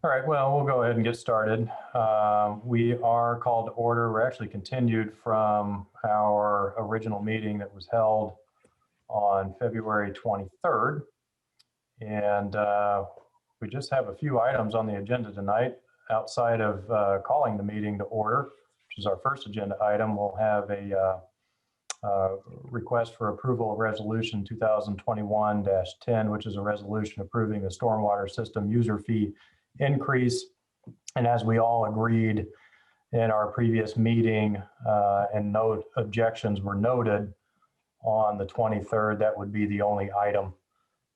All right, well, we'll go ahead and get started. We are called to order. We're actually continued from our original meeting that was held on February 23rd. And we just have a few items on the agenda tonight. Outside of calling the meeting to order, which is our first agenda item, we'll have a request for approval of resolution 2021-10, which is a resolution approving the stormwater system user fee increase. And as we all agreed in our previous meeting, and no objections were noted on the 23rd, that would be the only item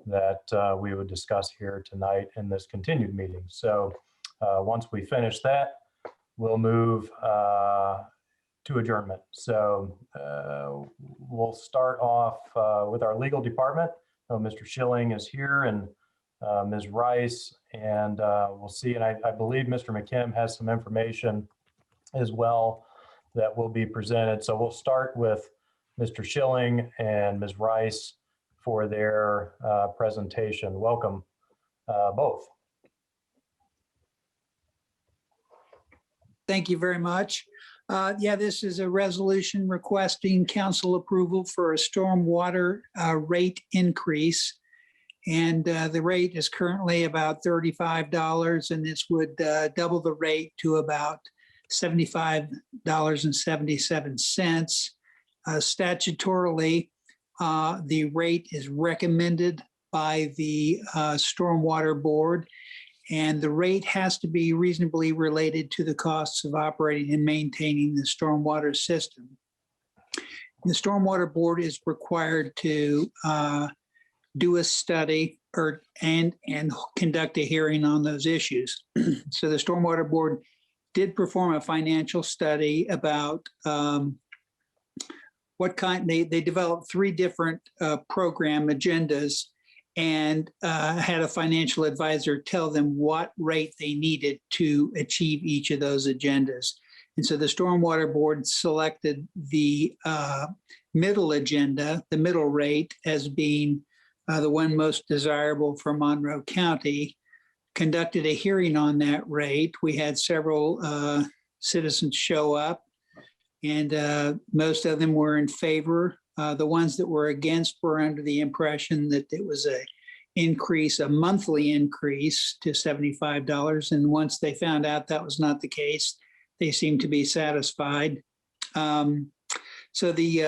that we would discuss here tonight in this continued meeting. So once we finish that, we'll move to adjournment. So we'll start off with our legal department. Mr. Schilling is here, and Ms. Rice, and we'll see. And I believe Mr. McKim has some information as well that will be presented. So we'll start with Mr. Schilling and Ms. Rice for their presentation. Welcome both. Thank you very much. Yeah, this is a resolution requesting council approval for a stormwater rate increase. And the rate is currently about $35, and this would double the rate to about $75.77. Statutorily, the rate is recommended by the Stormwater Board, and the rate has to be reasonably related to the costs of operating and maintaining the stormwater system. The Stormwater Board is required to do a study and conduct a hearing on those issues. So the Stormwater Board did perform a financial study about what kind. They developed 3 different program agendas and had a financial advisor tell them what rate they needed to achieve each of those agendas. And so the Stormwater Board selected the middle agenda, the middle rate, as being the one most desirable for Monroe County, conducted a hearing on that rate. We had several citizens show up, and most of them were in favor. The ones that were against were under the impression that it was a monthly increase to $75. And once they found out that was not the case, they seemed to be satisfied. So the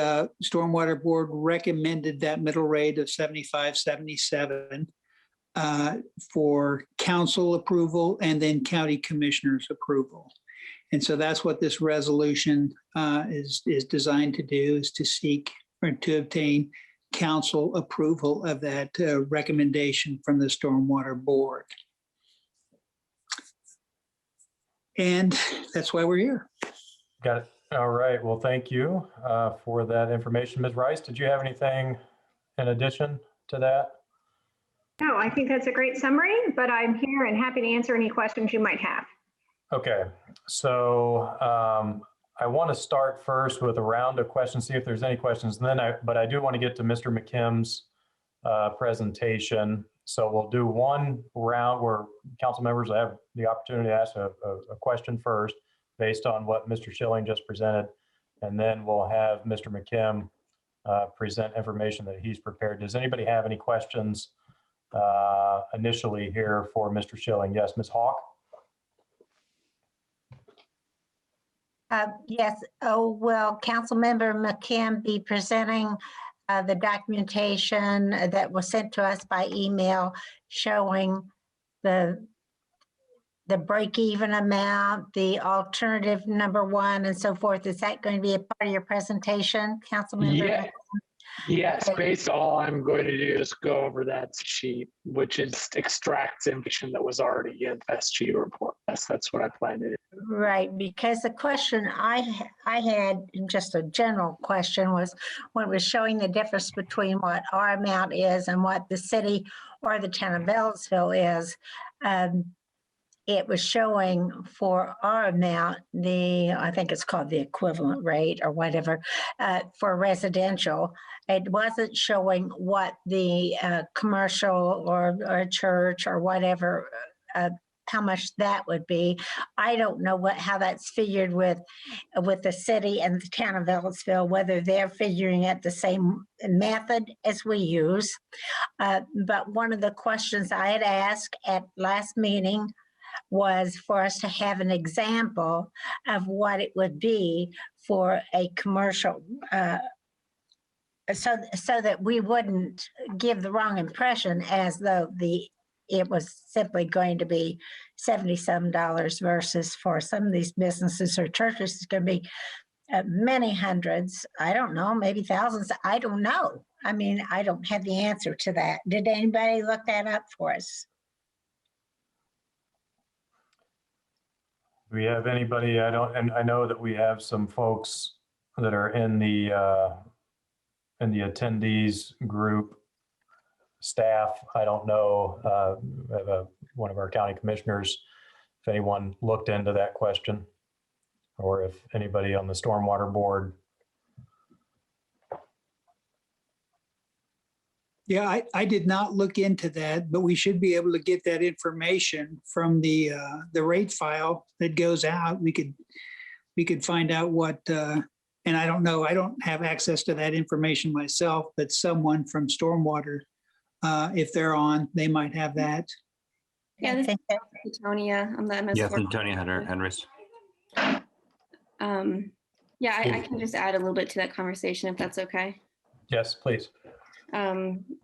Stormwater Board recommended that middle rate of $75.77 for council approval and then county commissioners approval. And so that's what this resolution is designed to do, is to seek or to obtain council approval of that recommendation from the Stormwater Board. And that's why we're here. Got it. All right. Well, thank you for that information. Ms. Rice, did you have anything in addition to that? No, I think that's a great summary, but I'm here and happy to answer any questions you might have. Okay. So I want to start first with a round of questions, see if there's any questions. And then but I do want to get to Mr. McKim's presentation. So we'll do one round where council members have the opportunity to ask a question first based on what Mr. Schilling just presented. And then we'll have Mr. McKim present information that he's prepared. Does anybody have any questions initially here for Mr. Schilling? Yes, Ms. Hawk? Yes. Oh, will Councilmember McKim be presenting the documentation that was sent to us by email showing the break-even amount, the alternative number 1, and so forth? Is that going to be a part of your presentation, Councilmember? Yeah. Yes, basically all I'm going to do is go over that sheet, which is extracts information that was already in the SG report. That's what I plan to do. Right, because the question I had, just a general question, was when it was showing the difference between what our amount is and what the city or the town of Beltsville is. It was showing for our amount, I think it's called the equivalent rate or whatever, for residential. It wasn't showing what the commercial or church or whatever how much that would be. I don't know how that's figured with the city and the town of Ellisville, whether they're figuring it the same method as we use. But one of the questions I had asked at last meeting was for us to have an example of what it would be for a commercial, so that we wouldn't give the wrong impression as though it was simply going to be $70-some versus for some of these businesses or churches, it's going to be many hundreds. I don't know, maybe thousands. I don't know. I mean, I don't have the answer to that. Did anybody look that up for us? Do we have anybody? And I know that we have some folks that are in the attendees group staff. I don't know, one of our county commissioners, if anyone looked into that question, or if anybody on the stormwater board. Yeah, I did not look into that, but we should be able to get that information from the rate file that goes out. We could find out what, and I don't know, I don't have access to that information myself, but someone from stormwater, if they're on, they might have that. Yeah, this is Antonia. I'm the MS. Yes, Antonia Henrys. Yeah, I can just add a little bit to that conversation if that's okay. Yes, please.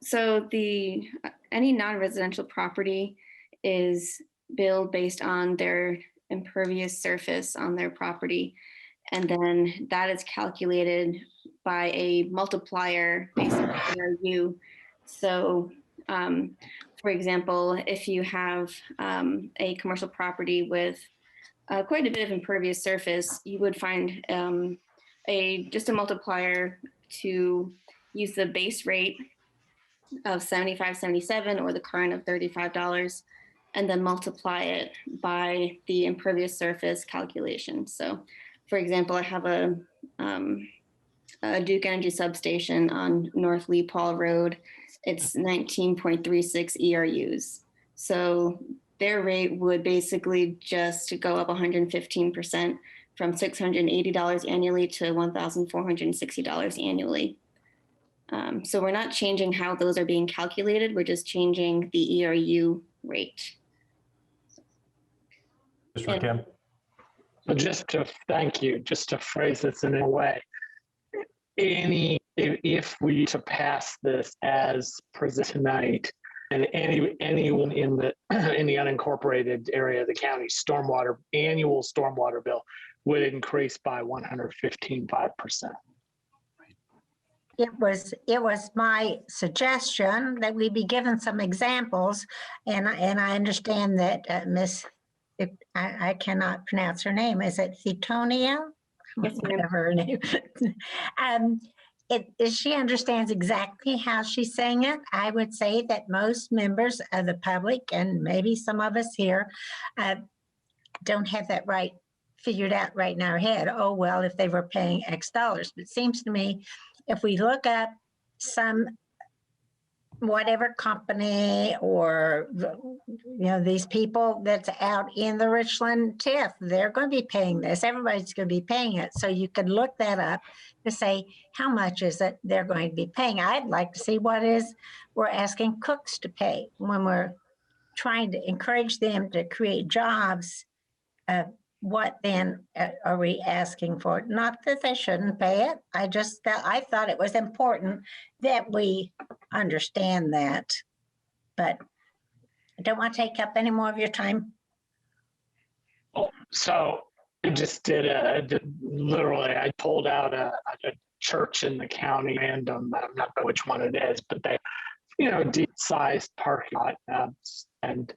So any non-residential property is billed based on their impervious surface on their property. And then that is calculated by a multiplier based on ERU. So, for example, if you have a commercial property with quite a bit of impervious surface, you would find just a multiplier to use the base rate of $75.77 or the current of $35, and then multiply it by the impervious surface calculation. So, for example, I have a Duke Energy substation on North Lee Paul Road. It's 19.36 ERUs. So their rate would basically just go up 115% from $680 annually to $1,460 annually. So we're not changing how those are being calculated. We're just changing the ERU rate. Mr. Kim? So just to phrase this in a way, if we to pass this as presented tonight, and anyone in the unincorporated area of the county annual stormwater bill would increase by 115.5%. It was my suggestion that we be given some examples, and I understand that Miss, I cannot pronounce her name. Is it Thetonia? Yes, ma'am. Whatever her name. She understands exactly how she's saying it. I would say that most members of the public, and maybe some of us here, don't have that right figured out right in our head. Oh, well, if they were paying X dollars. But it seems to me, if we look up some whatever company or these people that's out in the Richland TIF, they're going to be paying this. Everybody's going to be paying it. So you can look that up to say how much is it they're going to be paying. I'd like to see what is we're asking cooks to pay when we're trying to encourage them to create jobs. What then are we asking for? Not that they shouldn't pay it. I thought it was important that we understand that, but I don't want to take up any more of your time. So I just literally, I pulled out a church in the county, random, I'm not sure which one it is, but they, deep sized parking lot, and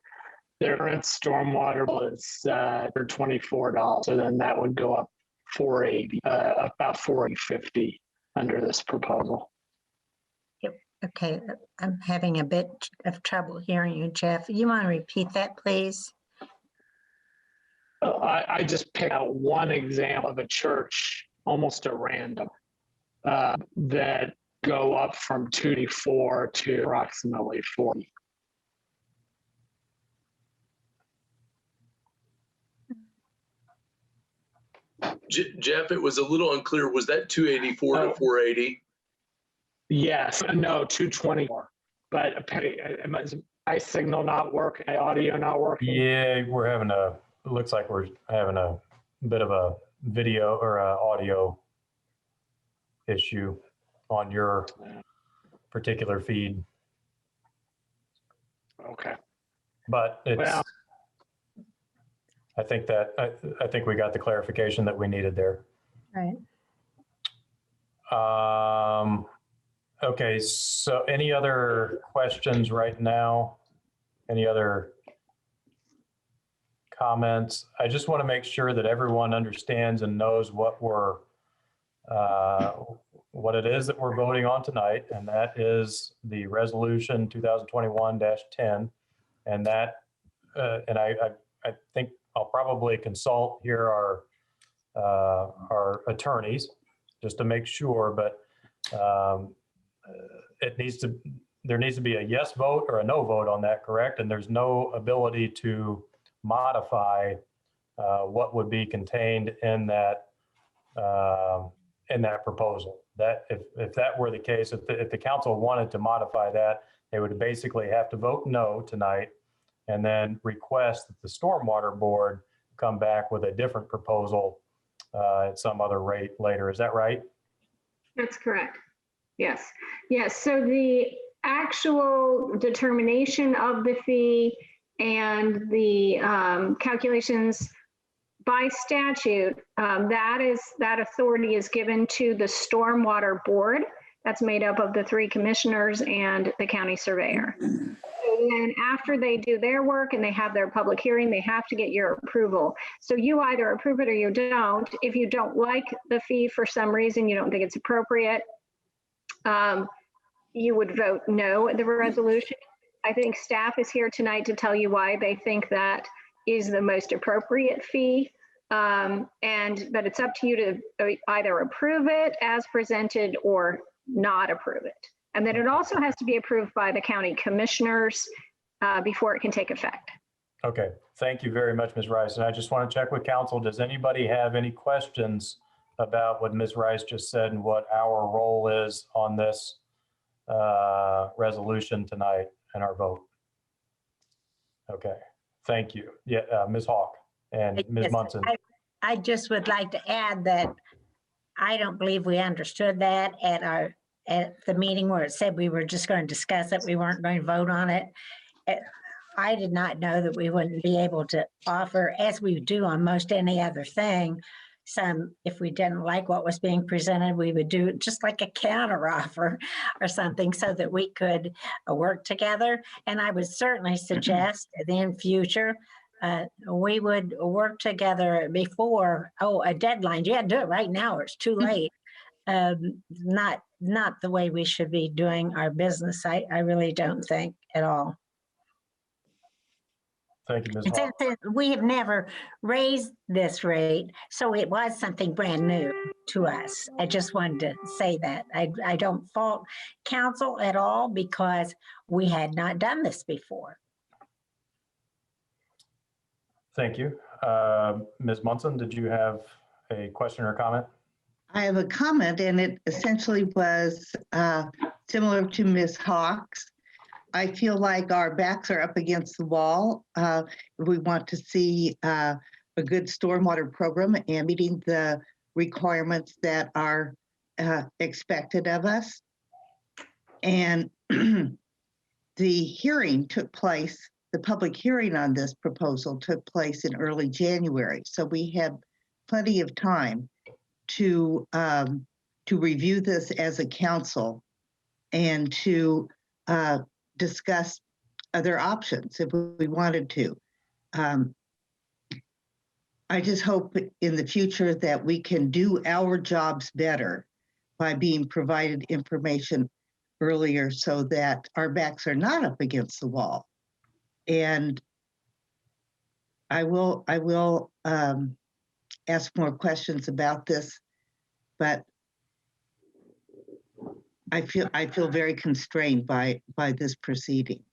their current stormwater was $24. So then that would go up $480, about $450 under this proposal. Okay, I'm having a bit of trouble hearing you, Jeff. You want to repeat that, please? I just picked out one example of a church, almost at random, that go up from 284 to approximately 40. Jeff, it was a little unclear. Was that 284 to 480? Yes, no, 224. But apparently, my signal not working, my audio not working. Yeah, it looks like we're having a bit of a video or a audio issue on your particular feed, Okay. but it's, Well, I think we got the clarification that we needed there. Right. Okay, so any other questions right now? Any other comments? I just want to make sure that everyone understands and knows what it is that we're voting on tonight, and that is the resolution 2021-10. And that, and I think I'll probably consult here our attorneys just to make sure, but there needs to be a yes vote or a no vote on that, correct? And there's no ability to modify what would be contained in that proposal. That if that were the case, if the council wanted to modify that, they would basically have to vote no tonight and then request that the Stormwater Board come back with a different proposal at some other rate later. Is that right? That's correct. Yes. Yes. So the actual determination of the fee and the calculations by statute, that authority is given to the Stormwater Board. That's made up of the 3 commissioners and the county surveyor. And after they do their work and they have their public hearing, they have to get your approval. So you either approve it or you don't. If you don't like the fee for some reason, you don't think it's appropriate, you would vote no at the resolution. I think staff is here tonight to tell you why they think that is the most appropriate fee. But it's up to you to either approve it as presented or not approve it. And then it also has to be approved by the county commissioners before it can take effect. Okay, thank you very much, Ms. Rice. And I just want to check with council. Does anybody have any questions about what Ms. Rice just said and what our role is on this resolution tonight and our vote? Okay, thank you. Yeah, Ms. Hawk and Ms. Yes, Munson. I just would like to add that I don't believe we understood that at the meeting where it said we were just going to discuss it. We weren't going to vote on it. I did not know that we wouldn't be able to offer, as we do on most any other thing, if we didn't like what was being presented, we would do just like a counter offer or something so that we could work together. And I would certainly suggest that in future, we would work together before, a deadline. Yeah, do it right now or it's too late. Not the way we should be doing our business. I really don't think at all. Thank you, Ms. And Hawk. since we have never raised this rate, so it was something brand new to us. I just wanted to say that. I don't fault council at all because we had not done this before. Thank you. Ms. Munson, did you have a question or comment? I have a comment, and it essentially was similar to Ms. Hawk's. I feel like our backs are up against the wall. We want to see a good stormwater program and meeting the requirements that are expected of us. And the hearing took place, the public hearing on this proposal took place in early January. So we had plenty of time to review this as a council and to discuss other options if we wanted to. I just hope in the future that we can do our jobs better by being provided information earlier so that our backs are not up against the wall. And I will ask more questions about this, but I feel very constrained by this proceeding.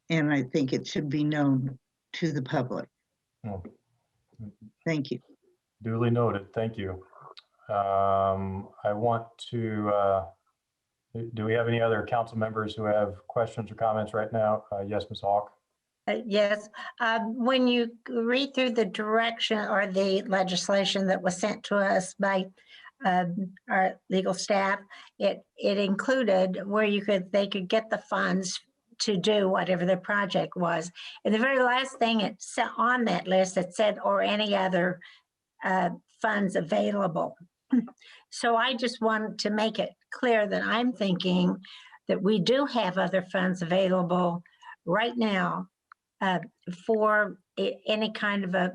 And I think it should be known to the public. Oh. Thank you. Duly noted. Thank you. I want to, do we have any other council members who have questions or comments right now? Yes, Ms. Hawk. Yes, when you read through the direction or the legislation that was sent to us by our legal staff, it included where they could get the funds to do whatever the project was. And the very last thing it said on that list, it said, or any other funds available. So I just wanted to make it clear that I'm thinking that we do have other funds available right now for any kind of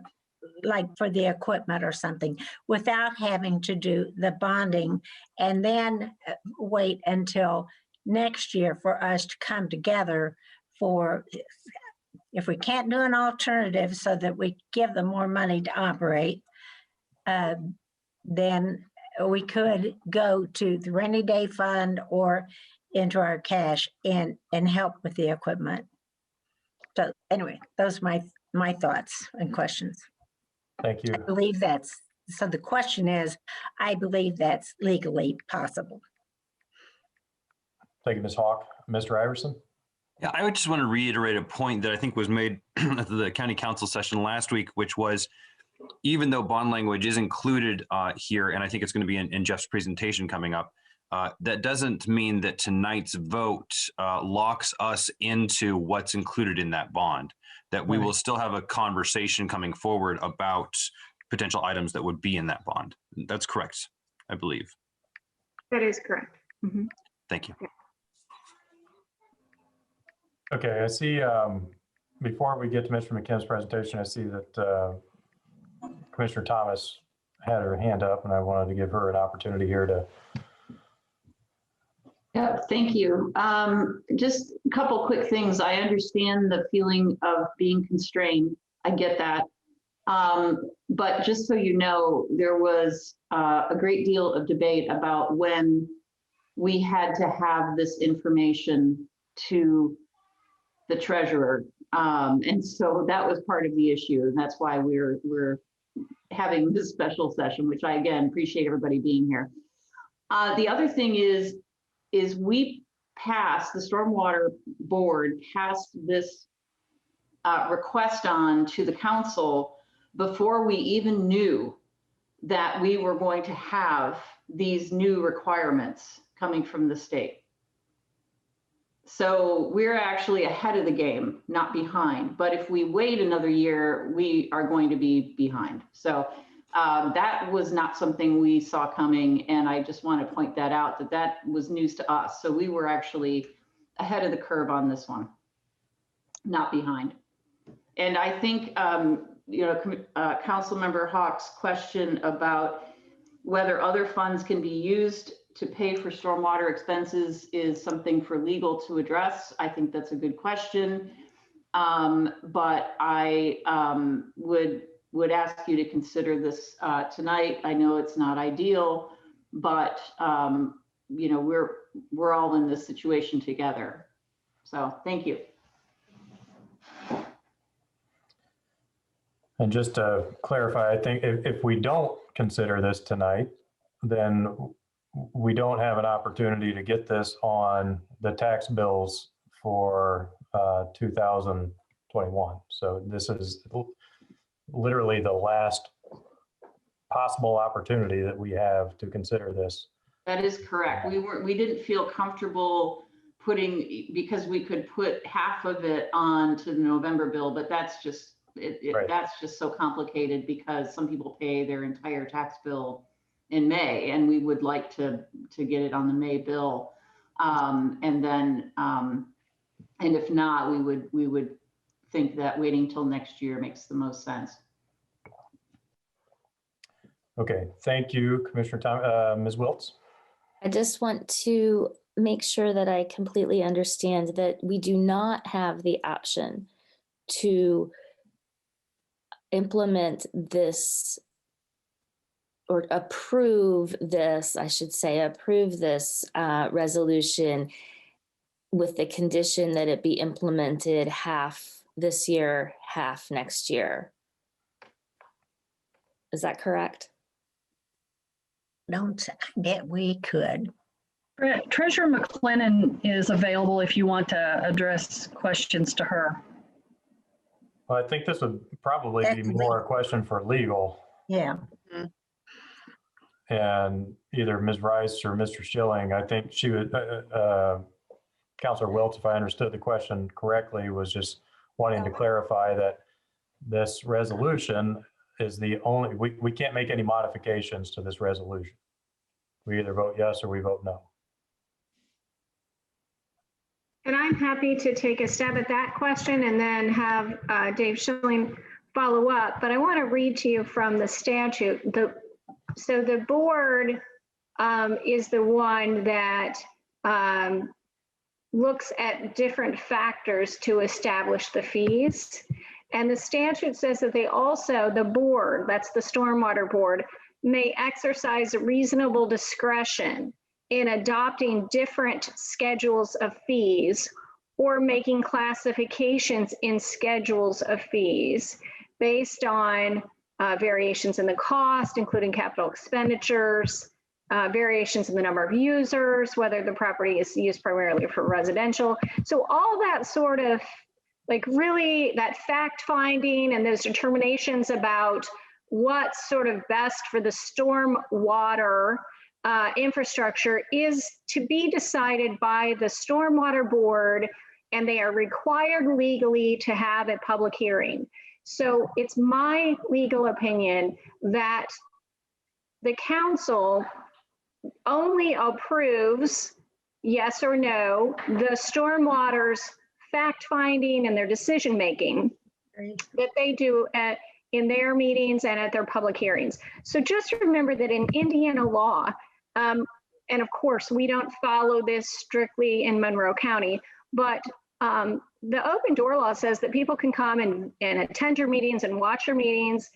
like for the equipment or something, without having to do the bonding and then wait until next year for us to come together for, if we can't do an alternative so that we give them more money to operate, then we could go to the rainy day fund or into our cash and help with the equipment. So anyway, those are my thoughts and questions. Thank you. I believe so the question is, I believe that's legally possible. Thank you, Ms. Hawk. Mr. Iverson? Yeah, I would just want to reiterate a point that I think was made at the county council session last week, which was, even though bond language is included here, and I think it's going to be in Jeff's presentation coming up, that doesn't mean that tonight's vote locks us into what's included in that bond, that we will still have a conversation coming forward about potential items that would be in that bond. That's correct, I believe. That is correct. Mhm. Thank you. Okay, I see, before we get to Mr. McKim's presentation, I see that Commissioner Thomas had her hand up, and I wanted to give her an opportunity here to. Yeah, thank you. Just a couple quick things. I understand the feeling of being constrained. I get that. But just so you know, there was a great deal of debate about when we had to have this information to the treasurer. And so that was part of the issue. And that's why we're having this special session, which I, again, appreciate everybody being here. The other thing is we passed, the Stormwater Board passed this request on to the council before we even knew that we were going to have these new requirements coming from the state. So we're actually ahead of the game, not behind. But if we wait another year, we are going to be behind. So that was not something we saw coming. And I just want to point that out, that was news to us. So we were actually ahead of the curve on this one, not behind. And I think, Councilmember Hawk's question about whether other funds can be used to pay for stormwater expenses is something for legal to address. I think that's a good question. But I would ask you to consider this tonight. I know it's not ideal, but we're all in this situation together. So thank you. And just to clarify, I think if we don't consider this tonight, then we don't have an opportunity to get this on the tax bills for 2021. So this is literally the last possible opportunity that we have to consider this. That is correct. We didn't feel comfortable putting, because we could put half of it on to the November bill, but that's just, Right. That's just so complicated because some people pay their entire tax bill in May, and we would like to get it on the May bill. And then, and if not, we would think that waiting till next year makes the most sense. Okay, thank you, Commissioner Tom. Ms. Wiltz? I just want to make sure that I completely understand that we do not have the option to implement this or approve this, I should say, approve this resolution with the condition that it be implemented half this year, half next year. Is that correct? Don't that we could. Treasurer McLennan is available if you want to address questions to her. Well, I think this would probably be more a question for legal. Yeah. And either Ms. Rice or Mr. Schilling, I think she would, Counselor Wiltz, if I understood the question correctly, was just wanting to clarify that this resolution is the only, we can't make any modifications to this resolution. We either vote yes or we vote no. And I'm happy to take a stab at that question and then have Dave Schilling follow up. But I want to read to you from the statute. So the board is the one that looks at different factors to establish the fees. And the statute says that they also, the board, that's the Stormwater Board, may exercise reasonable discretion in adopting different schedules of fees or making classifications in schedules of fees based on variations in the cost, including capital expenditures, variations in the number of users, whether the property is used primarily for residential. So all that sort of, like, really that fact finding and those determinations about what's sort of best for the storm water infrastructure is to be decided by the Stormwater Board, and they are required legally to have a public hearing. So it's my legal opinion that the council only approves, yes or no, the stormwater's fact finding and their decision making that they do in their meetings and at their public hearings. So just remember that in Indiana law, and of course we don't follow this strictly in Monroe County, but the open door law says that people can come and attend your meetings and watch your meetings.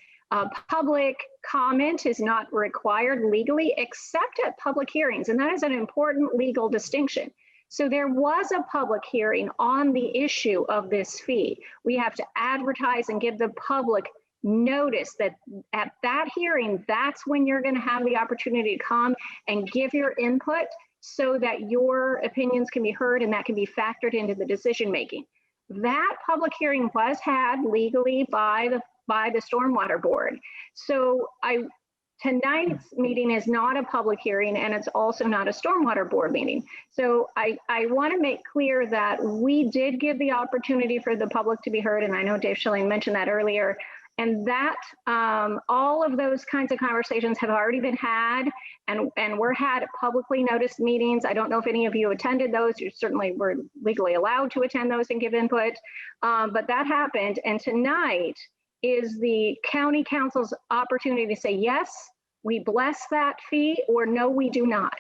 Public comment is not required legally except at public hearings, and that is an important legal distinction. So there was a public hearing on the issue of this fee. We have to advertise and give the public notice that at that hearing, that's when you're going to have the opportunity to come and give your input so that your opinions can be heard and that can be factored into the decision making. That public hearing was had legally by the Stormwater Board. So tonight's meeting is not a public hearing, and it's also not a Stormwater Board meeting. So I want to make clear that we did give the opportunity for the public to be heard, and I know Dave Schilling mentioned that earlier, and that all of those kinds of conversations have already been had, and were had at publicly noticed meetings. I don't know if any of you attended those. You certainly were legally allowed to attend those and give input, but that happened, and tonight is the county council's opportunity to say, yes, we bless that fee, or no, we do not.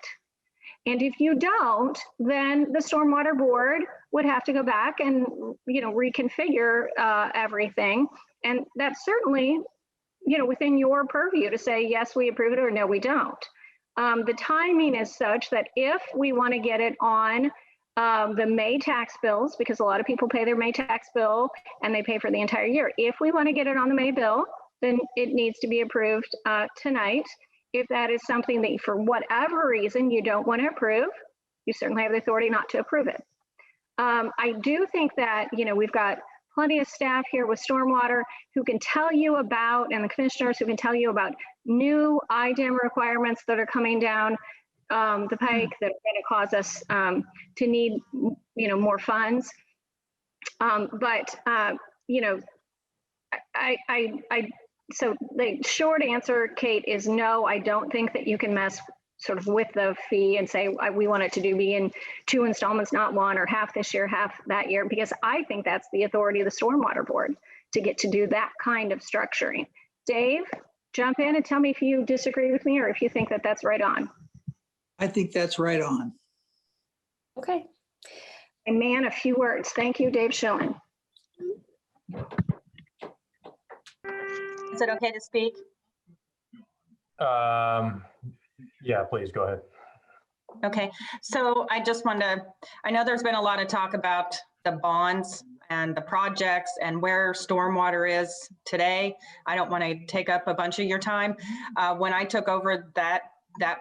And if you don't, then the Stormwater Board would have to go back and, reconfigure everything. And that's certainly, within your purview to say, yes, we approve it, or no, we don't. The timing is such that if we want to get it on the May tax bills, because a lot of people pay their May tax bill and they pay for the entire year. If we want to get it on the May bill, then it needs to be approved tonight. If that is something that for whatever reason you don't want to approve, you certainly have the authority not to approve it. I do think that, we've got plenty of staff here with Stormwater who can tell you about, and the commissioners who can tell you about new IDEM requirements that are coming down the pike that are going to cause us to need, more funds. So the short answer, Kate, is no. I don't think that you can mess sort of with the fee and say we want it to be in 2 installments, not 1, or half this year, half that year, because I think that's the authority of the Stormwater Board to get to do that kind of structuring. Dave, jump in and tell me if you disagree with me or if you think that that's right on. I think that's right on. Okay. And man, a few words. Thank you, Dave Schilling. Is it okay to speak? Yeah, please go ahead. Okay, so I just wanted to, I know there's been a lot of talk about the bonds and the projects and where stormwater is today. I don't want to take up a bunch of your time. When I took over that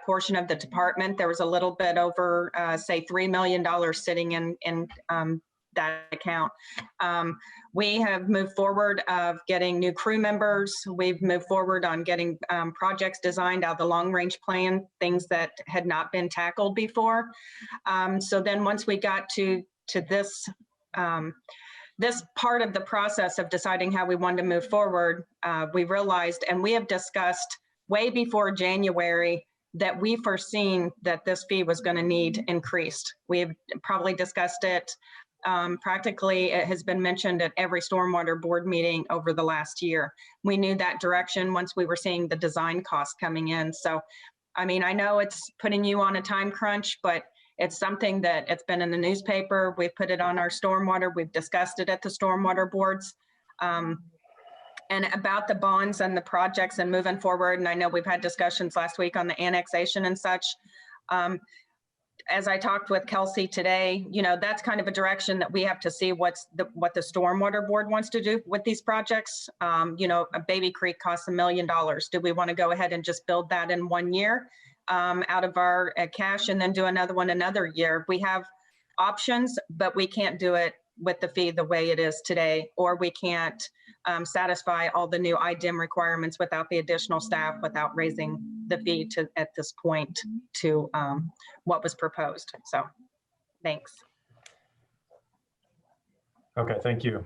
portion of the department, there was a little bit over, say, $3 million sitting in that account. We have moved forward of getting new crew members. We've moved forward on getting projects designed out of the long range plan, things that had not been tackled before. So then once we got to this, this part of the process of deciding how we wanted to move forward, we realized, and we have discussed way before January, that we foreseen that this fee was going to need increased. We've probably discussed it. Practically, it has been mentioned at every stormwater board meeting over the last year. We knew that direction once we were seeing the design costs coming in. So, I mean, I know it's putting you on a time crunch, but it's something that it's been in the newspaper. We've put it on our stormwater. We've discussed it at the stormwater boards. And about the bonds and the projects and moving forward. And I know we've had discussions last week on the annexation and such. As I talked with Kelsey today, you know, that's kind of a direction that we have to see what the stormwater board wants to do with these projects. You know, a Baby Creek costs $1 million. Do we want to go ahead and just build that in 1 year out of our cash and then do another one another year? We have options, but we can't do it with the fee the way it is today, or we can't satisfy all the new IDIM requirements without the additional staff, without raising the fee to, at this point, to what was proposed. So, thanks. Okay, thank you.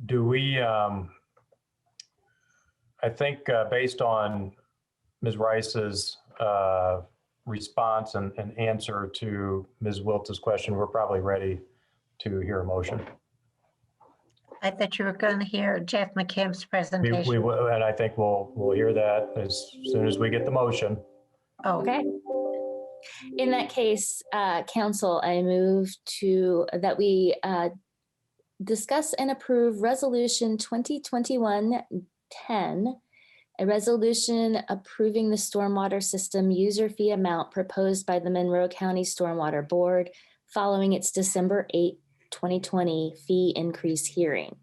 Do we, I think based on Ms. Rice's response and answer to Ms. Wiltz's question, we're probably ready to hear a motion. I thought you were going to hear Jeff McKim's presentation. We will, and I think we'll hear that as soon as we get the motion. Oh, Okay. In that case, Council, I move to that we discuss and approve Resolution 2021-10, a resolution approving the stormwater system user fee amount proposed by the Monroe County Stormwater Board following its December 8, 2020 fee increase hearing.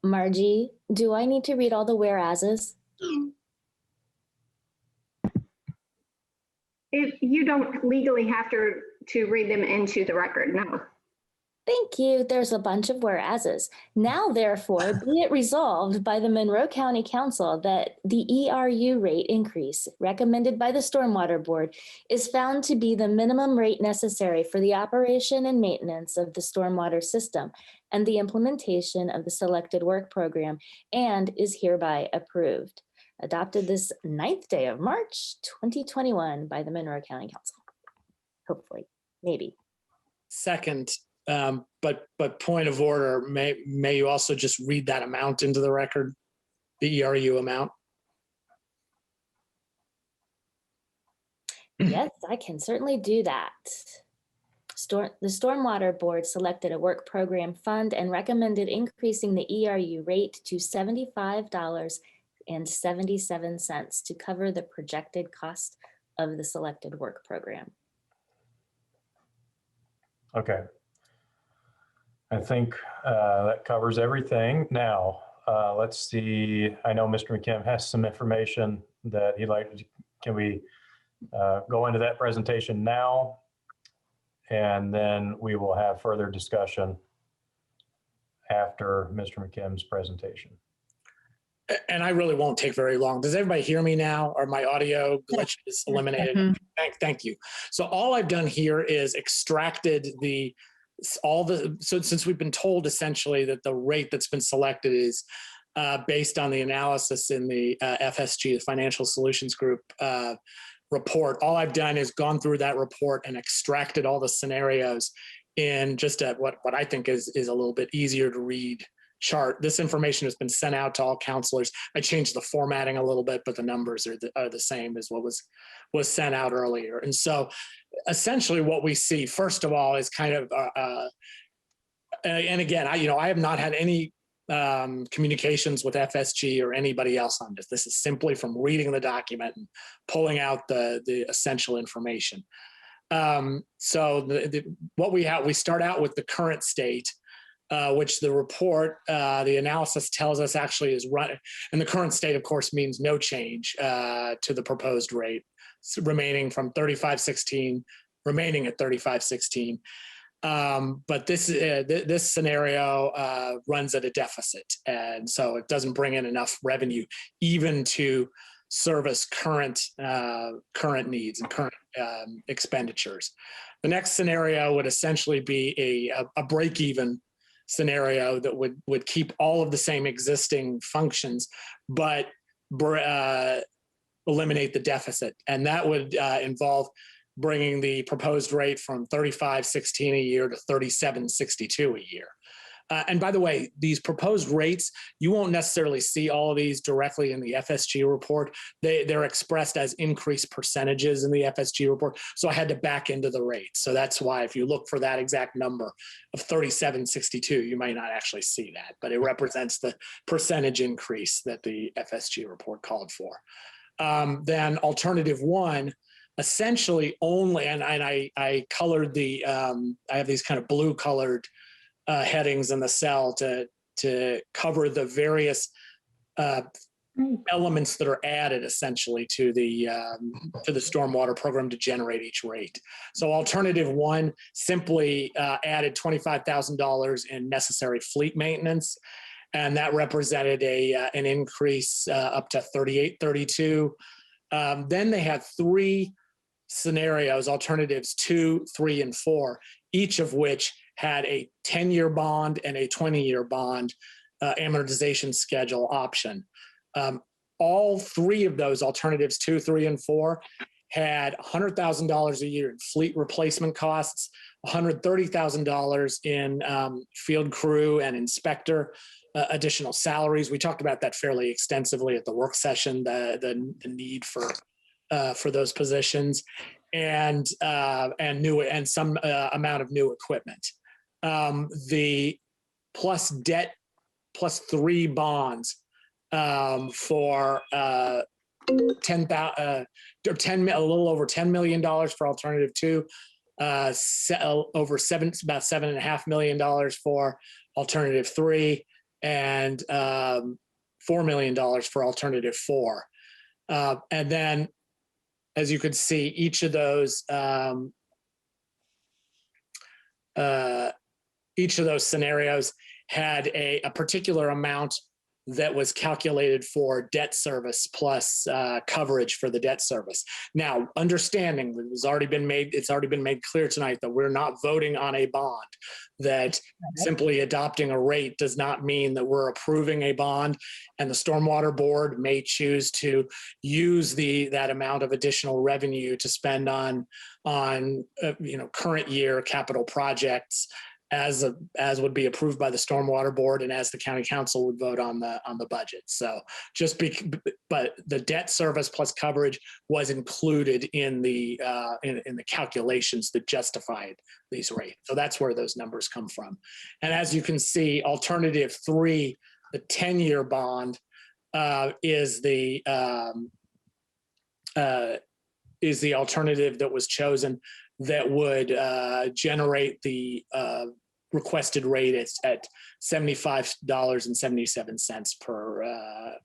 Margie, do I need to read all the whereases? If you don't legally have to read them into the record, no. Thank you. There's a bunch of whereases. Now, therefore, be it resolved by the Monroe County Council that the ERU rate increase recommended by the Stormwater Board is found to be the minimum rate necessary for the operation and maintenance of the stormwater system and the implementation of the selected work program, and is hereby approved. Adopted this 9th day of March, 2021 by the Monroe County Council. Hopefully, maybe. Second. But point of order, may you also just read that amount into the record, the ERU amount? Yes, I can certainly do that. The Stormwater Board selected a work program fund and recommended increasing the ERU rate to $75.77 to cover the projected cost of the selected work program. Okay. I think that covers everything. Now, let's see. I know Mr. McKim has some information that he'd like. Can we go into that presentation now? And then we will have further discussion after Mr. McKim's presentation. And I really won't take very long. Does everybody hear me now? Or my audio glitch is eliminated? Mm-hmm. Thank you. So all I've done here is extracted since we've been told essentially that the rate that's been selected is based on the analysis in the FSG, the Financial Solutions Group report. All I've done is gone through that report and extracted all the scenarios in just what I think is a little bit easier to read chart. This information has been sent out to all counselors. I changed the formatting a little bit, but the numbers are the same as what was sent out earlier. And so essentially what we see, first of all, is kind of, and again, I have not had any communications with FSG or anybody else on this. This is simply from reading the document and pulling out the essential information. So what we start out with the current state, which the report, the analysis tells us actually is run. And the current state, of course, means no change to the proposed rate, remaining from 35.16, remaining at 35.16. But this scenario runs at a deficit, and so it doesn't bring in enough revenue even to service current needs and current expenditures. The next scenario would essentially be a break-even scenario that would keep all of the same existing functions, but eliminate the deficit, and that would involve bringing the proposed rate from 35.16 a year to 37.62 a year. And by the way, these proposed rates, you won't necessarily see all of these directly in the FSG report. They're expressed as increased percentages in the FSG report. So I had to back into the rate. So that's why if you look for that exact number of 37.62, you might not actually see that, but it represents the percentage increase that the FSG report called for. Then alternative one, essentially only, and I colored the, I have these kind of blue colored headings in the cell to cover the various elements that are added essentially to the stormwater program to generate each rate. So alternative one simply added $25,000 in necessary fleet maintenance, and that represented an increase up to 3832. Then they had three scenarios, alternatives 2, 3, and 4, each of which had a 10-year bond and a 20-year bond amortization schedule option. All three of those alternatives, 2, 3, and 4, had $100,000 a year in fleet replacement costs, $130,000 in field crew and inspector additional salaries. We talked about that fairly extensively at the work session, the need for those positions, and some amount of new equipment. The plus debt plus 3 bonds for a little over $10 million for alternative 2, about $7.5 million for alternative 3, and $4 million for alternative 4. And then, as you could see, each of those scenarios had a particular amount that was calculated for debt service plus coverage for the debt service. Now, understanding that it's already been made clear tonight that we're not voting on a bond, that simply adopting a rate does not mean that we're approving a bond, and the Stormwater Board may choose to use that amount of additional revenue to spend on current year capital projects as would be approved by the Stormwater Board and as the County Council would vote on the budget. So but the debt service plus coverage was included in the calculations that justified these rates. So that's where those numbers come from. And as you can see, alternative 3, the 10-year bond, is the alternative that was chosen that would generate the requested rate at $75.77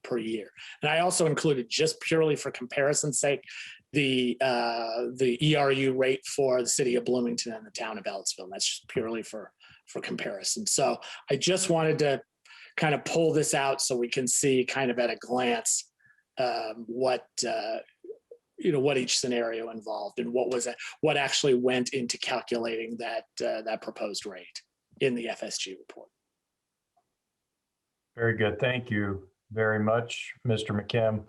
per year. And I also included, just purely for comparison's sake, the ERU rate for the city of Bloomington and the town of Ellisville. That's just purely for comparison. So I just wanted to kind of pull this out so we can see kind of at a glance what each scenario involved and what actually went into calculating that proposed rate in the FSG report. Very good. Thank you very much, Mr. McKim.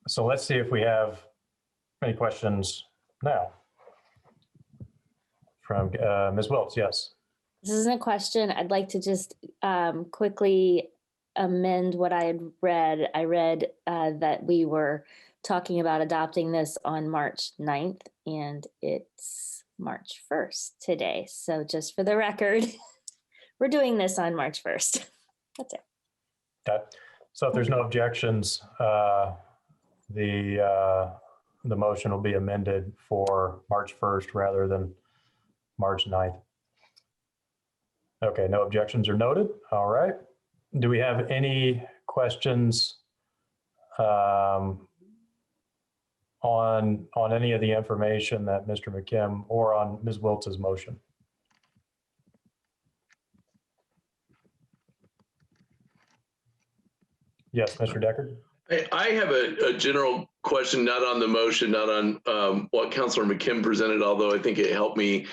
So let's see if we have any questions now from Ms. Wiltz. Yes. This isn't a question. I'd like to just quickly amend what I had read. I read that we were talking about adopting this on March 9th, and it's March 1st today. So just for the record, we're doing this on March 1st. That's it. Okay. So if there's no objections, the the motion will be amended for March 1st rather than March 9th. Okay, no objections are noted. All right. Do we have any questions on any of the information that Mr. McKim or on Ms. Wiltz's motion? Yes, Mr. Decker. I have a general question, not on the motion, not on what Councilor McKim presented, although I think it helped me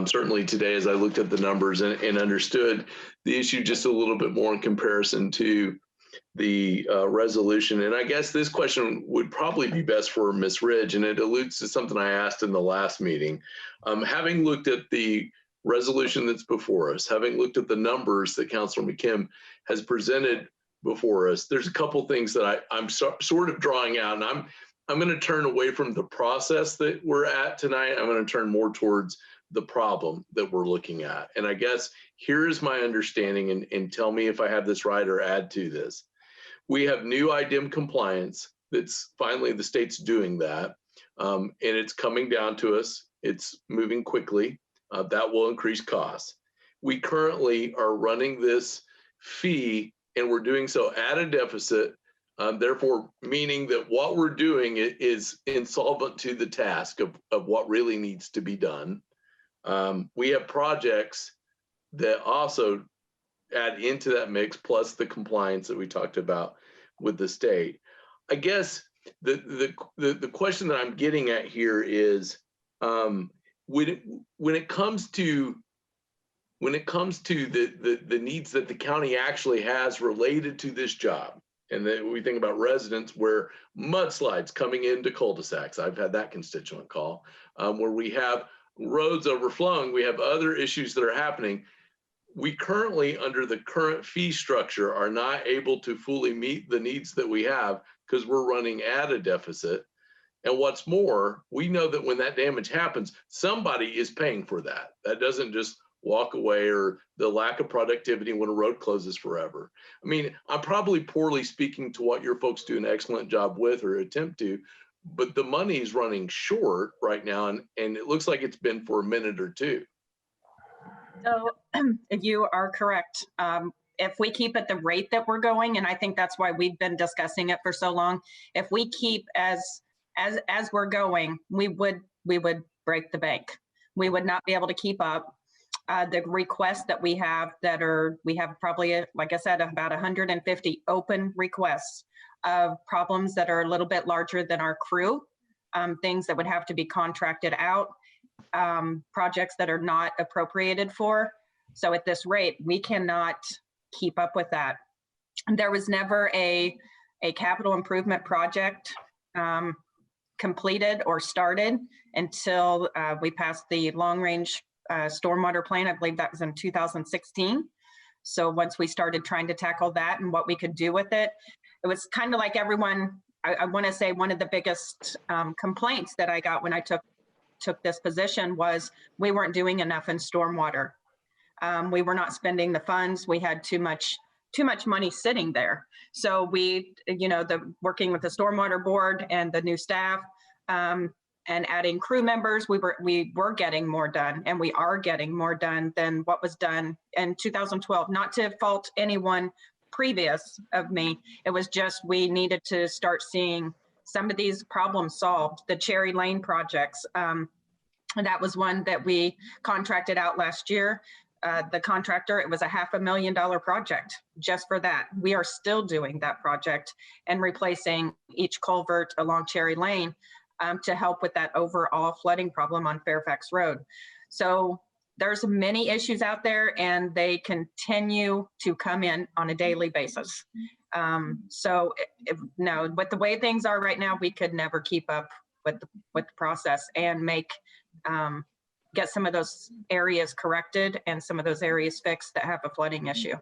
certainly today as I looked at the numbers and understood the issue just a little bit more in comparison to the resolution. And I guess this question would probably be best for Ms. Ridge, and it alludes to something I asked in the last meeting. Having looked at the resolution that's before us, having looked at the numbers that Councilor McKim has presented before us, there's a couple things that I'm sort of drawing out, and I'm going to turn away from the process that we're at tonight. I'm going to turn more towards the problem that we're looking at. And I guess here's my understanding, and tell me if I have this right or add to this. We have new IDEM compliance. That's finally the state's doing that, and it's coming down to us. It's moving quickly. That will increase costs. We currently are running this fee, and we're doing so at a deficit, therefore meaning that what we're doing is insolvent to the task of what really needs to be done. We have projects that also add into that mix, plus the compliance that we talked about with the state. I guess the question that I'm getting at here is when it comes to the needs that the county actually has related to this job, and then we think about residents where mudslides coming into cul-de-sacs, I've had that constituent call, where we have roads overflowing, we have other issues that are happening. We currently, under the current fee structure, are not able to fully meet the needs that we have because we're running at a deficit. And what's more, we know that when that damage happens, somebody is paying for that. That doesn't just walk away, or the lack of productivity when a road closes forever. I mean, I'm probably poorly speaking to what your folks do an excellent job with or attempt to, but the money is running short right now, and it looks like it's been for a minute or two. So you are correct. If we keep at the rate that we're going, and I think that's why we've been discussing it for so long, if we keep as we're going, we would break the bank. We would not be able to keep up. The requests that we have we have probably, like I said, about 150 open requests of problems that are a little bit larger than our crew, things that would have to be contracted out, projects that are not appropriated for. So at this rate, we cannot keep up with that. There was never a capital improvement project completed or started until we passed the long range stormwater plan. I believe that was in 2016. So once we started trying to tackle that and what we could do with it, it was kind of like everyone, I want to say one of the biggest complaints that I got when I took this position was we weren't doing enough in stormwater. We were not spending the funds. We had too much money sitting there. So we, working with the stormwater board and the new staff, and adding crew members, we were getting more done, and we are getting more done than what was done in 2012. Not to fault anyone previous of me, it was just we needed to start seeing some of these problems solved. The Cherry Lane projects, that was one that we contracted out last year. The contractor, it was a $500,000 project just for that. We are still doing that project and replacing each culvert along Cherry Lane to help with that overall flooding problem on Fairfax Road. So there's many issues out there, and they continue to come in on a daily basis. So no, with the way things are right now, we could never keep up with the process and get some of those areas corrected and some of those areas fixed that have a flooding issue.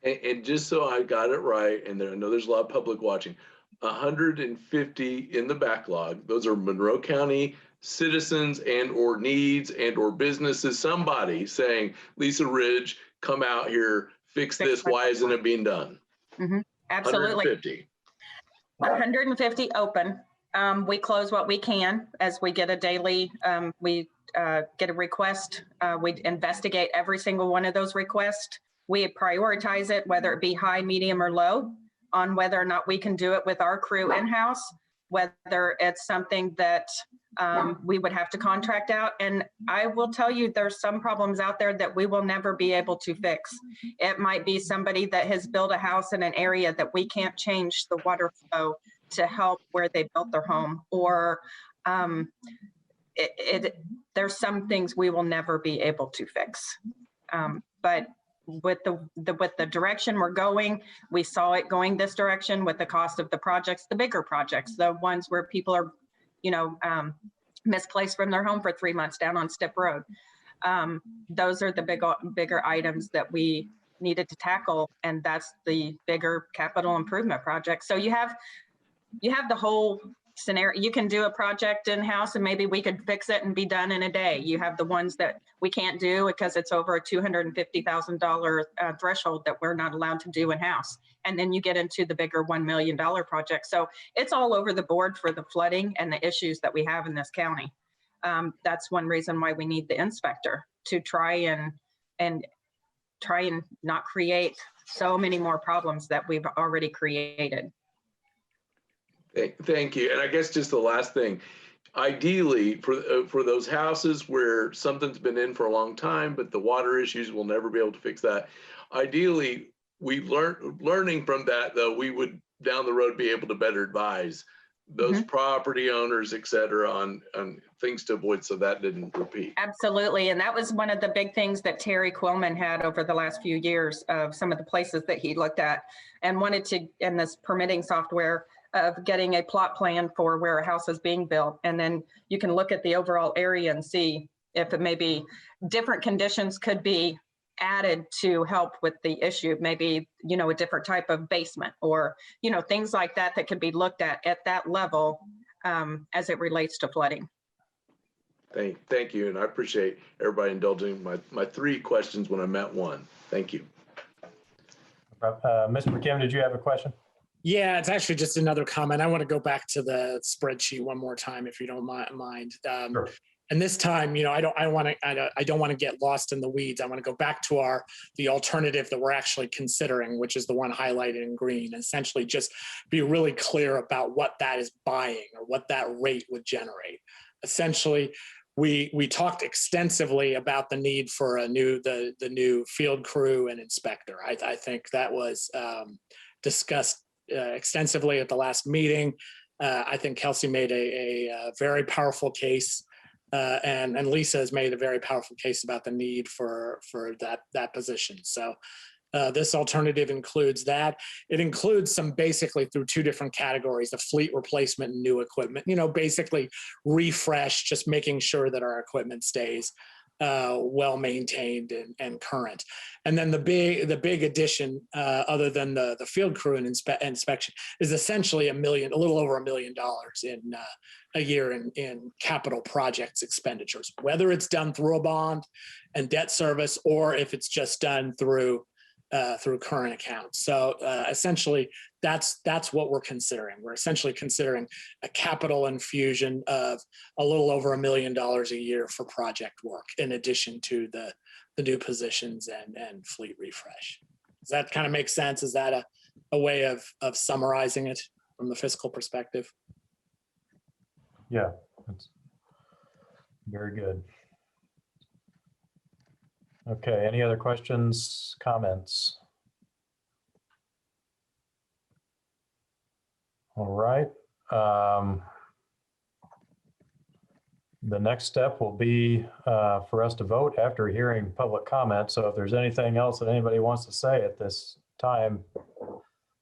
And just so I got it right, and I know there's a lot of public watching, 150 in the backlog. Those are Monroe County citizens and or needs and or businesses, somebody saying, Lisa Ridge, come out here, fix this. Why isn't it being done? Mm-hmm. Absolutely. 150. 150 open. We close what we can as we get a daily, we get a request. We investigate every single one of those requests. We prioritize it, whether it be high, medium, or low, on whether or not we can do it with our crew in-house, whether it's something that we would have to contract out. And I will tell you, there's some problems out there that we will never be able to fix. It might be somebody that has built a house in an area that we can't change the water flow to help where they built their home, or there's some things we will never be able to fix. But with the direction we're going, we saw it going this direction with the cost of the projects, the bigger projects, the ones where people are, misplaced from their home for 3 months down on Stip Road. Those are the bigger items that we needed to tackle, and that's the bigger capital improvement project. So you have the whole scenario. You can do a project in-house and maybe we could fix it and be done in a day. You have the ones that we can't do because it's over a $250,000 threshold that we're not allowed to do in-house. And then you get into the bigger $1 million project. So it's all over the board for the flooding and the issues that we have in this county. That's one reason why we need the inspector, to try and not create so many more problems that we've already created. Thank you. And I guess just the last thing, ideally for those houses where something's been in for a long time, but the water issues will never be able to fix that. Ideally, learning from that, though, we would down the road be able to better advise those property owners, et cetera, on things to avoid so that didn't repeat. Absolutely. And that was one of the big things that Terry Quillman had over the last few years of some of the places that he looked at and wanted to, in this permitting software, of getting a plot plan for where a house is being built. And then you can look at the overall area and see if it may be different conditions could be added to help with the issue, maybe, a different type of basement or, things like that that can be looked at that level as it relates to flooding. Thank you. And I appreciate everybody indulging my 3 questions when I met one. Thank you. Mr. McKim, did you have a question? Yeah, it's actually just another comment. I want to go back to the spreadsheet one more time, if you don't mind. Sure. And this time, I don't want to get lost in the weeds. I want to go back to the alternative that we're actually considering, which is the one highlighted in green. Essentially, just be really clear about what that is buying or what that rate would generate. Essentially, we talked extensively about the need for the new field crew and inspector. I think that was discussed extensively at the last meeting. I think Kelsey made a very powerful case, and Lisa has made a very powerful case about the need for that position. So this alternative includes that. It includes some basically through 2 different categories: the fleet replacement and new equipment. Basically refresh, just making sure that our equipment stays well maintained and current. And then the big addition, other than the field crew and inspection, is essentially a little over $1 million in a year in capital projects expenditures, whether it's done through a bond and debt service or if it's just done through current accounts. So essentially, that's what we're considering. We're essentially considering a capital infusion of a little over $1 million a year for project work, in addition to the new positions and fleet refresh. Does that kind of make sense? Is that a way of summarizing it from the fiscal perspective? Yeah, that's very good. Okay, any other questions, comments? All right. The next step will be for us to vote after hearing public comment. So if there's anything else that anybody wants to say at this time,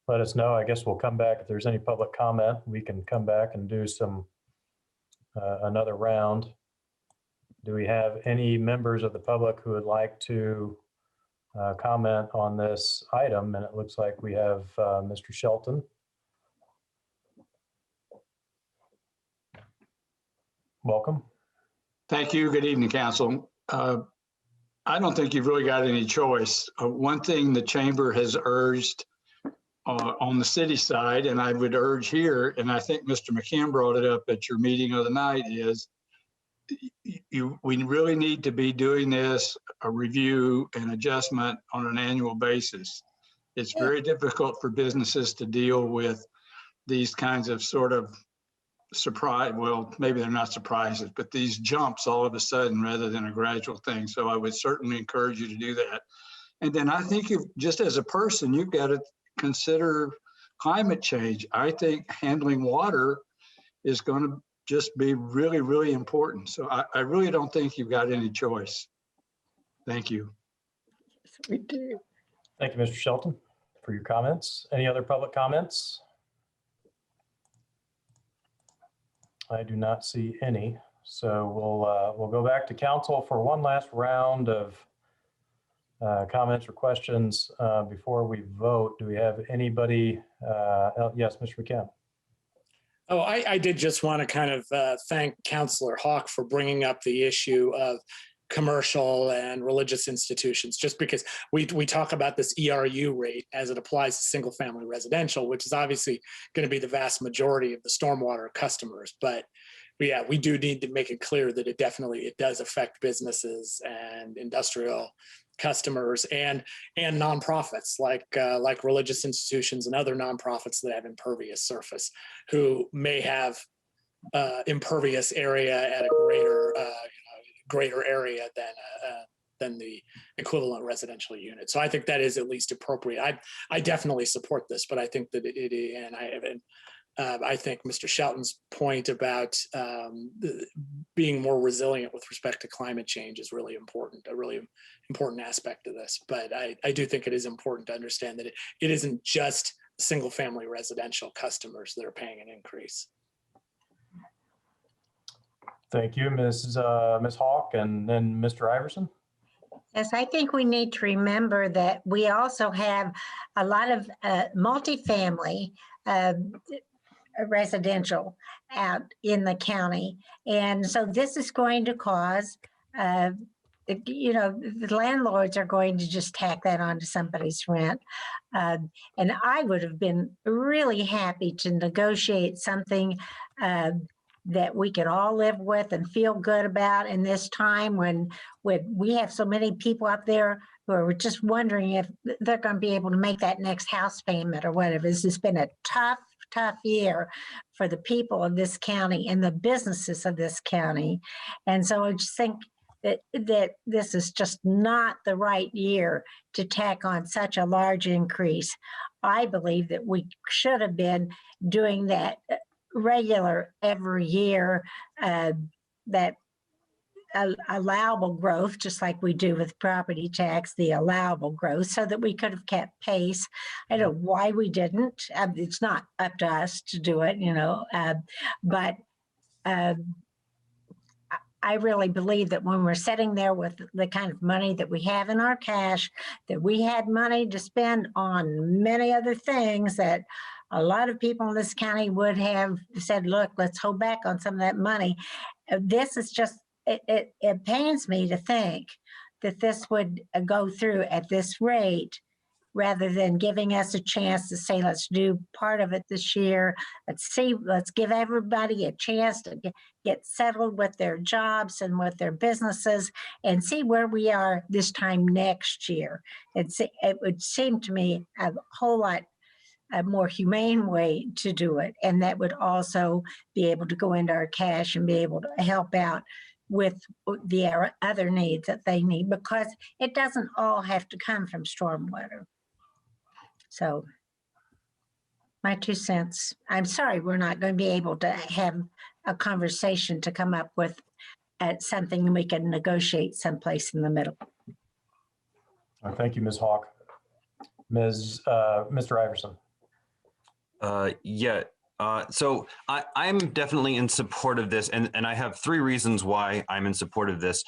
let us know. I guess we'll come back. If there's any public comment, we can come back and do another round. Do we have any members of the public who would like to comment on this item? And it looks like we have Mr. Shelton. Welcome. Thank you. Good evening, Council. I don't think you've really got any choice. One thing the Chamber has urged on the city side, and I would urge here, and I think Mr. McKim brought it up at your meeting of the night, is we really need to be doing this, a review and adjustment on an annual basis. It's very difficult for businesses to deal with these kinds of sort of surprise, well, maybe they're not surprises, but these jumps all of a sudden rather than a gradual thing. So I would certainly encourage you to do that. And then I think just as a person, you've got to consider climate change. I think handling water is going to just be really, really important. So I really don't think you've got any choice. Thank you. Yes, we do. Thank you, Mr. Shelton, for your comments. Any other public comments? I do not see any. So we'll go back to council for one last round of comments or questions before we vote. Do we have anybody? Yes, Mr. McKim. Oh, I did just want to kind of thank Councilor Hawk for bringing up the issue of commercial and religious institutions, just because we talk about this ERU rate as it applies to single family residential, which is obviously going to be the vast majority of the stormwater customers. But yeah, we do need to make it clear that it does affect businesses and industrial customers and nonprofits like religious institutions and other nonprofits that have impervious surface, who may have impervious area at a greater area than the equivalent residential unit. So I think that is at least appropriate. I definitely support this, but I think that I think Mr. Shelton's point about being more resilient with respect to climate change is really important, a really important aspect of this. But I do think it is important to understand that it isn't just single family residential customers that are paying an increase. Thank you, Ms. Hawk, and then Mr. Iverson. Yes, I think we need to remember that we also have a lot of multifamily residential out in the county. And so this is going to cause, the landlords are going to just tack that onto somebody's rent. And I would have been really happy to negotiate something that we could all live with and feel good about in this time when we have so many people out there who are just wondering if they're going to be able to make that next house payment or whatever. This has been a tough year for the people of this county and the businesses of this county. And so I just think that this is just not the right year to tack on such a large increase. I believe that we should have been doing that regular every year, that allowable growth, just like we do with property tax, the allowable growth, so that we could have kept pace. I don't know why we didn't. It's not up to us to do it, but I really believe that when we're sitting there with the kind of money that we have in our cash, that we had money to spend on many other things, that a lot of people in this county would have said, look, let's hold back on some of that money. This is just, it pains me to think that this would go through at this rate, rather than giving us a chance to say, let's do part of it this year. Let's give everybody a chance to get settled with their jobs and with their businesses and see where we are this time next year. It would seem to me a whole lot a more humane way to do it. And that would also be able to go into our cash and be able to help out with the other needs that they need, because it doesn't all have to come from stormwater. So my 2 cents. I'm sorry, we're not going to be able to have a conversation to come up with something we can negotiate someplace in the middle. Thank you, Ms. Hawk. Mr. Iverson. So I'm definitely in support of this, and I have 3 reasons why I'm in support of this.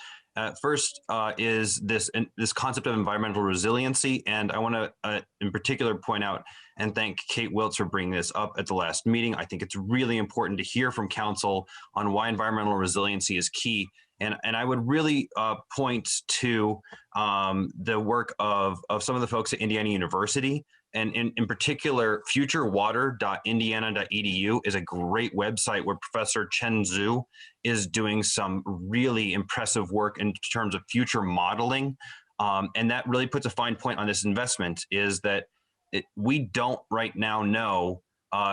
First is this concept of environmental resiliency, and I want to in particular point out and thank Kate Wiltz for bringing this up at the last meeting. I think it's really important to hear from council on why environmental resiliency is key, And I would really point to the work of some of the folks at Indiana University. And in particular, futurewater.indiana.edu is a great website where Professor Chen Zhu is doing some really impressive work in terms of future modeling. And that really puts a fine point on this investment, is that we don't right now know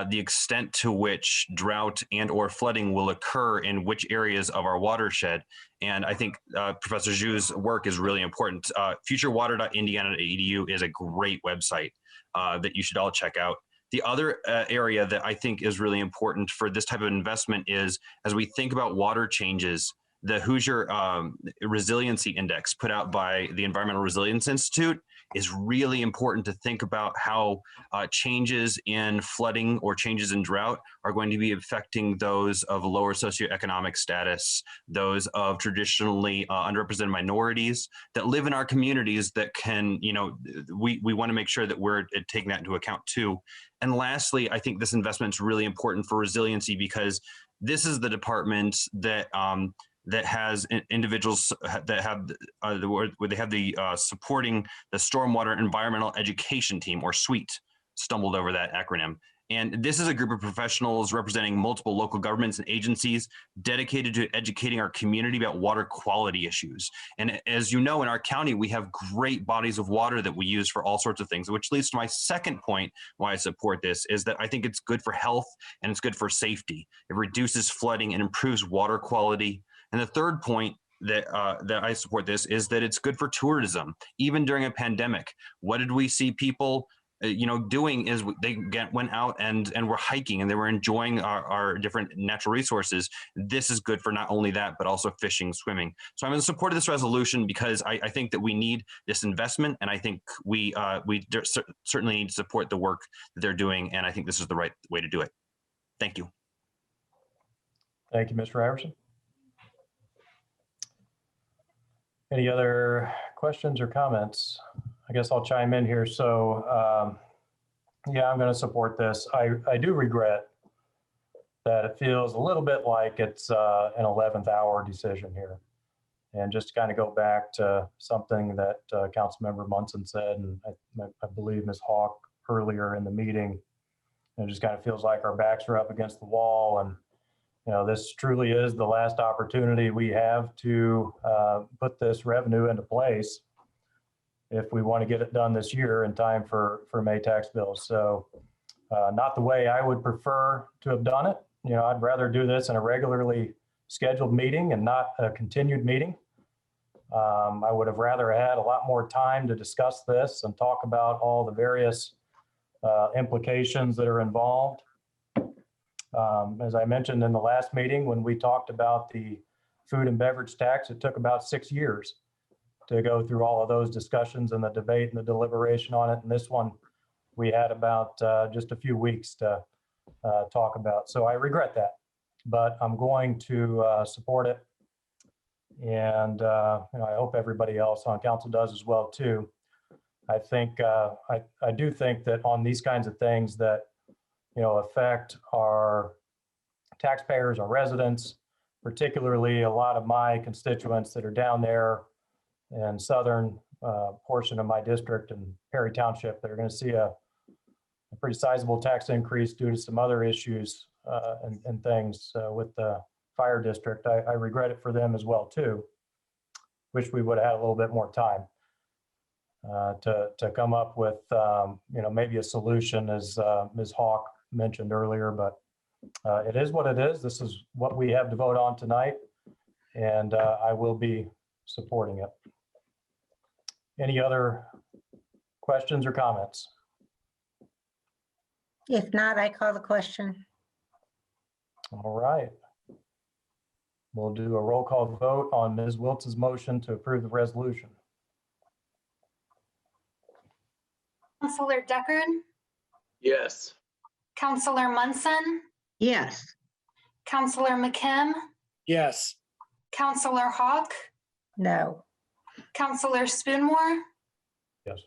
the extent to which drought and or flooding will occur in which areas of our watershed. And I think Professor Zhu's work is really important. Futurewater.indiana.edu is a great website that you should all check out. The other area that I think is really important for this type of investment is, as we think about water changes, the Hoosier Resiliency Index put out by the Environmental Resilience Institute is really important to think about how changes in flooding or changes in drought are going to be affecting those of lower socioeconomic status, those of traditionally underrepresented minorities that live in our communities that can, we want to make sure that we're taking that into account too. And lastly, I think this investment is really important for resiliency because this is the department that that has individuals that have where they have the supporting the Stormwater Environmental Education Team, or SWEET, stumbled over that acronym. And this is a group of professionals representing multiple local governments and agencies dedicated to educating our community about water quality issues. And as you know, in our county, we have great bodies of water that we use for all sorts of things, which leads to my second point why I support this, is that I think it's good for health and it's good for safety. It reduces flooding and improves water quality. And the third point that that I support this is that it's good for tourism. Even during a pandemic, what did we see people doing is they went out and were hiking and they were enjoying our different natural resources. This is good for not only that, but also fishing, swimming. So I'm in support of this resolution because I think that we need this investment, and I think we certainly need to support the work that they're doing, and I think this is the right way to do it. Thank you. Thank you, Mr. Iverson. Any other questions or comments? I guess I'll chime in here. So yeah, I'm going to support this. I do regret that it feels a little bit like it's an 11th hour decision here. And just to kind of go back to something that Councilmember Munson said, and I believe Ms. Hawk earlier in the meeting, it just kind of feels like our backs are up against the wall, and this truly is the last opportunity we have to put this revenue into place if we want to get it done this year in time for May tax bills. So not the way I would prefer to have done it. I'd rather do this in a regularly scheduled meeting and not a continued meeting. I would have rather had a lot more time to discuss this and talk about all the various implications that are involved. As I mentioned in the last meeting, when we talked about the food and beverage tax, it took about 6 years to go through all of those discussions and the debate and the deliberation on it. And this one, we had about just a few weeks to talk about. So I regret that, but I'm going to support it. And I hope everybody else on council does as well too. I think, I do think that on these kinds of things that affect our taxpayers, our residents, particularly a lot of my constituents that are down there in southern portion of my district and Perry Township, that are going to see a pretty sizable tax increase due to some other issues and things with the fire district. I regret it for them as well too. Wish we would have had a little bit more time to come up with maybe a solution, as Ms. Hawk mentioned earlier, but it is what it is. This is what we have to vote on tonight, and I will be supporting it. Any other questions or comments? If not, I call the question. All right. We'll do a roll call vote on Ms. Wiltz's motion to approve the resolution. Councilor Deckard? Yes. Councilor Munson? Yes. Councilor McKim? Yes. Councilor Hawk? No. Councilor Spoonmore? Yes.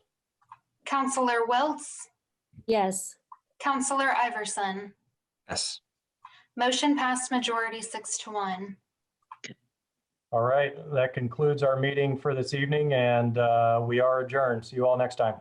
Councilor Wiltz? Yes. Councilor Iverson? Yes. Motion passed majority 6-1. All right, that concludes our meeting for this evening, and we are adjourned. See you all next time.